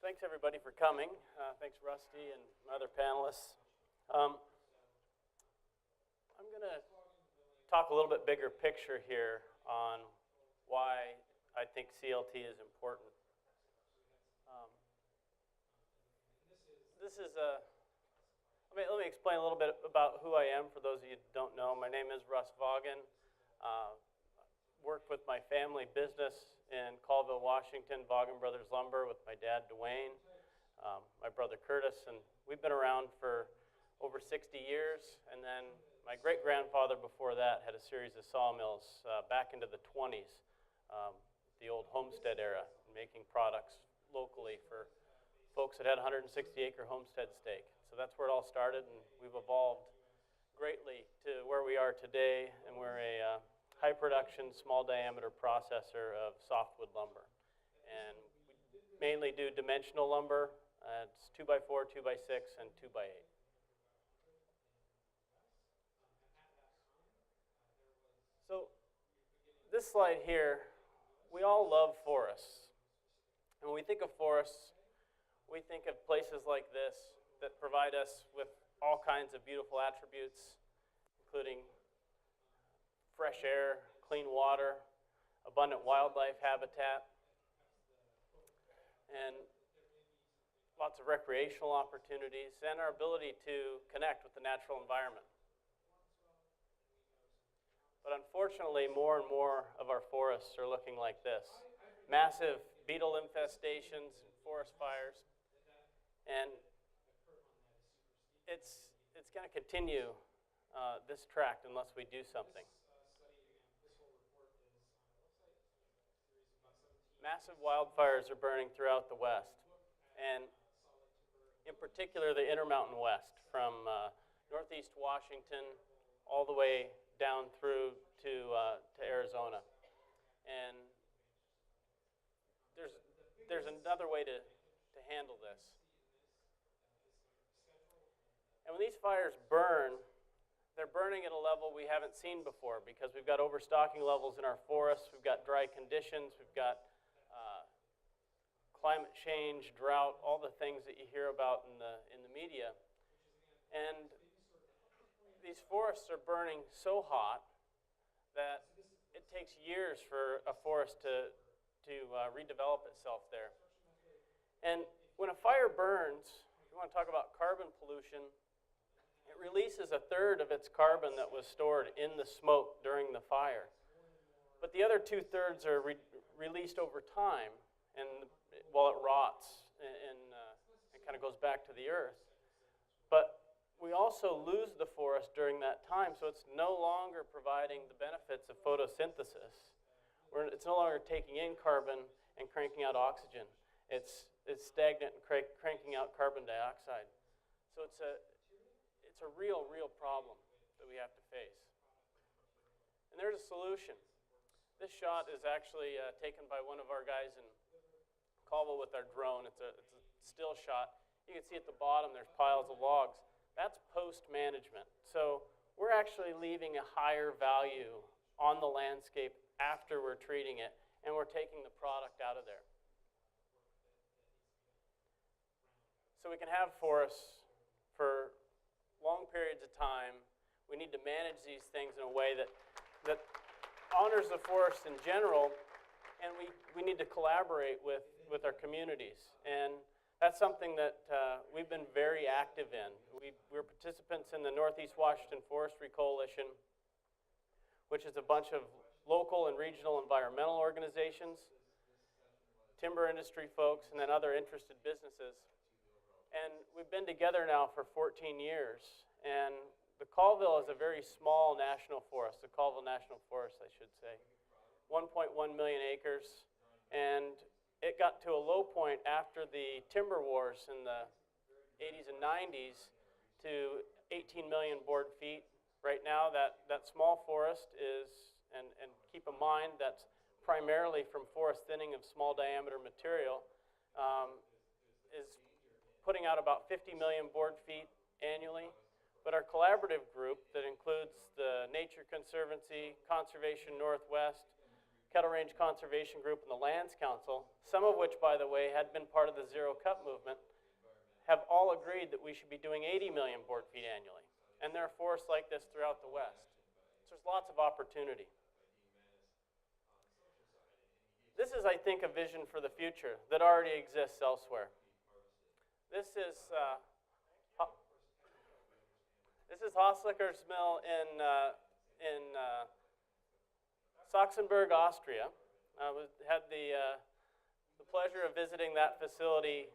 Thanks everybody for coming. Thanks Rusty and my other panelists. I'm going to talk a little bit bigger picture here on why I think CLT is important. Let me explain a little bit about who I am for those of you who don't know. My name is Russ Vaughan. Worked with my family business in Colville, Washington, Vaughan Brothers Lumber with my dad, Dwayne, my brother Curtis, and we've been around for over 60 years, and then my great-grandfather before that had a series of sawmills back into the 20s, the old homestead era, making products locally for folks that had 160-acre homestead stake. So that's where it all started, and we've evolved greatly to where we are today, and we're a high-production, small-diameter processor of softwood lumber. And we mainly do dimensional lumber. It's 2x4, 2x6, and 2x8. So this slide here, we all love forests. And when we think of forests, we think of places like this that provide us with all kinds of beautiful attributes, including fresh air, clean water, abundant wildlife habitat, and lots of recreational opportunities, and our ability to connect with the natural environment. But unfortunately, more and more of our forests are looking like this. Massive beetle infestations and forest fires. And it's going to continue this track unless we do something. Massive wildfires are burning throughout the West, and in particular the Intermountain West, from northeast Washington all the way down through to Arizona. And there's another way to handle this. And when these fires burn, they're burning at a level we haven't seen before because we've got overstocking levels in our forests, we've got dry conditions, we've got climate change, drought, all the things that you hear about in the media. And these forests are burning so hot that it takes years for a forest to redevelop itself there. And when a fire burns, if you want to talk about carbon pollution, it releases a third of its carbon that was stored in the smoke during the fire. But the other 2/3 are released over time, and while it rots and kind of goes back to the earth. But we also lose the forest during that time, so it's no longer providing the benefits of photosynthesis. It's no longer taking in carbon and cranking out oxygen. It's stagnant and cranking out carbon dioxide. So it's a real problem that we have to face. And there's a solution. This shot is actually taken by one of our guys in Colville with our drone. It's a still shot. You can see at the bottom there's piles of logs. That's post-management. So we're actually leaving a higher value on the landscape after we're treating it, and we're taking the product out of there. So we can have forests for long periods of time. We need to manage these things in a way that honors the forest in general, and we need to collaborate with our communities. And that's something that we've been very active in. We're participants in the Northeast Washington Forestry Coalition, which is a bunch of local and regional environmental organizations, timber industry folks, and then other interested businesses. And we've been together now for 14 years. And the Colville is a very small national forest, the Colville National Forest, I should say. 1.1 million acres. And it got to a low point after the timber wars in the 80s and 90s to 18 million board feet. Right now, that small forest is, and keep in mind that's primarily from forest thinning of small diameter material, is putting out about 50 million board feet annually. But our collaborative group that includes the Nature Conservancy, Conservation Northwest, Kettle Range Conservation Group, and the Lands Council, some of which, by the way, had been part of the Zero Cut movement, have all agreed that we should be doing 80 million board feet annually. And there are forests like this throughout the West. So there's lots of opportunity. This is, I think, a vision for the future that already exists elsewhere. This is Hauslicker's mill in Sachsenberg, Austria. Had the pleasure of visiting that facility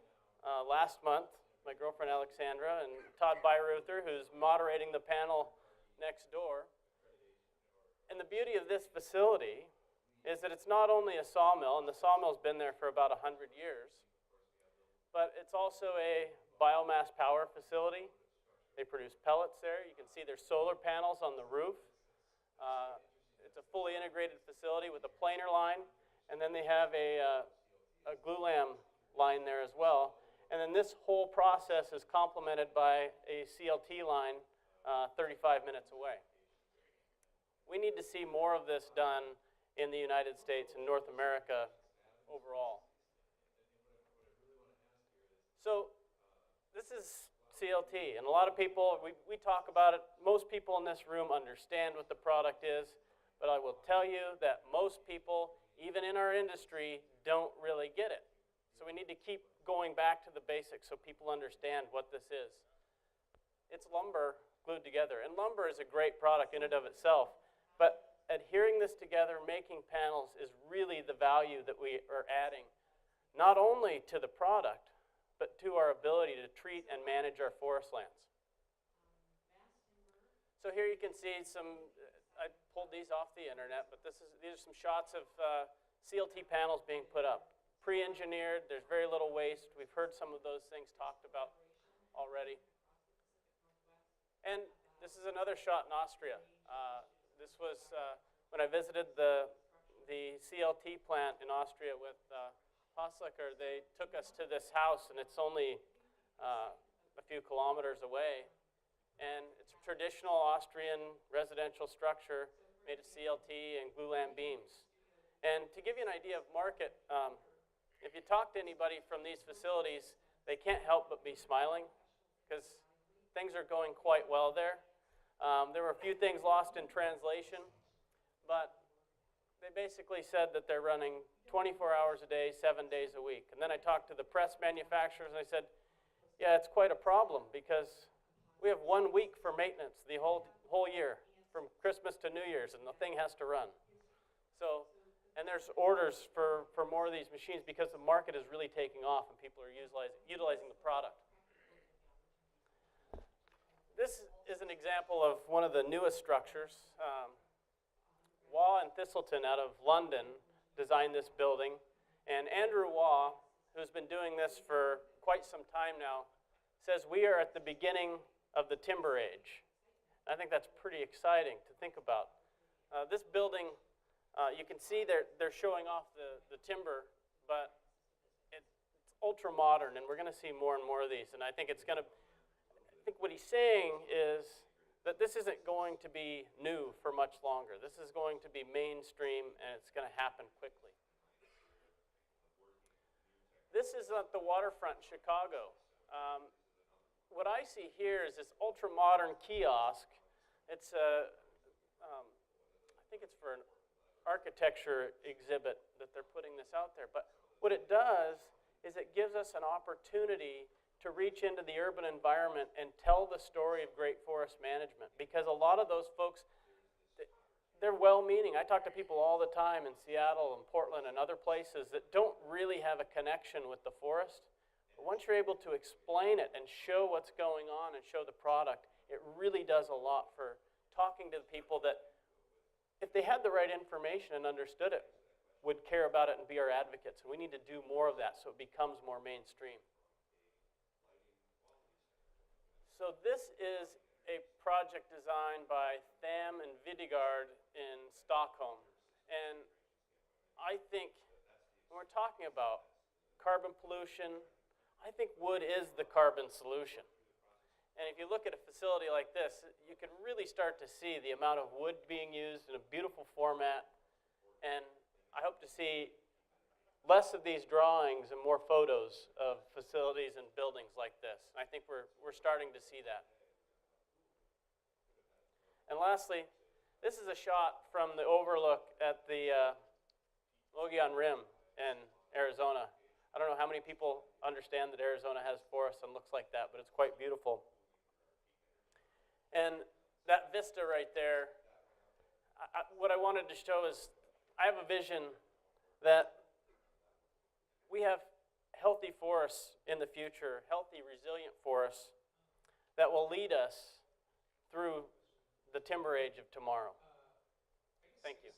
last month. My girlfriend Alexandra and Todd Byruther, who's moderating the panel next door. And the beauty of this facility is that it's not only a sawmill, and the sawmill's been there for about 100 years, but it's also a biomass power facility. They produce pellets there. You can see there's solar panels on the roof. It's a fully integrated facility with a planer line, and then they have a glulam line there as well. And then this whole process is complemented by a CLT line 35 minutes away. We need to see more of this done in the United States and North America overall. So this is CLT, and a lot of people, we talk about it. Most people in this room understand what the product is, but I will tell you that most people, even in our industry, don't really get it. So we need to keep going back to the basics so people understand what this is. It's lumber glued together, and lumber is a great product in and of itself, but adhering this together, making panels, is really the value that we are adding, not only to the product, but to our ability to treat and manage our forest lands. So here you can see some, I pulled these off the internet, but these are some shots of CLT panels being put up. Pre-engineered, there's very little waste. We've heard some of those things talked about already. And this is another shot in Austria. This was when I visited the CLT plant in Austria with Hauslicker. They took us to this house, and it's only a few kilometers away. And it's a traditional Austrian residential structure made of CLT and glulam beams. And to give you an idea of market, if you talk to anybody from these facilities, they can't help but be smiling because things are going quite well there. There were a few things lost in translation, but they basically said that they're running 24 hours a day, 7 days a week. And then I talked to the press manufacturers, and I said, yeah, it's quite a problem because we have 1 week for maintenance the whole year, from Christmas to New Year's, and the thing has to run. So, and there's orders for more of these machines because the market is really taking off and people are utilizing the product. This is an example of one of the newest structures. Waugh and Thistleton out of London designed this building. And Andrew Waugh, who's been doing this for quite some time now, says we are at the beginning of the timber age. I think that's pretty exciting to think about. This building, you can see they're showing off the timber, but it's ultra modern, and we're going to see more and more of these. And I think it's going to, I think what he's saying is that this isn't going to be new for much longer. This is going to be mainstream, and it's going to happen quickly. This is at the waterfront in Chicago. What I see here is this ultra-modern kiosk. It's I think it's for an architecture exhibit that they're putting this out there. But what it does is it gives us an opportunity to reach into the urban environment and tell the story of great forest management. Because a lot of those folks, they're well-meaning. I talk to people all the time in Seattle and Portland and other places that don't really have a connection with the forest. But once you're able to explain it and show what's going on and show the product, it really does a lot for talking to the people that, if they had the right information and understood it, would care about it and be our advocates. And we need to do more of that so it becomes more mainstream. So this is a project designed by Tham and Videgard in Stockholm. And I think when we're talking about carbon pollution, I think wood is the carbon solution. And if you look at a facility like this, you can really start to see the amount of wood being used in a beautiful format. And I hope to see less of these drawings and more photos of facilities and buildings like this. I think we're starting to see that. And lastly, this is a shot from the overlook at the Mogollon Rim in Arizona. I don't know how many people understand that Arizona has forests and looks like that, but it's quite beautiful. And that vista right there, what I wanted to show is I have a vision that we have healthy forests in the future, healthy, resilient forests that will lead us through the timber age of tomorrow. Thank you.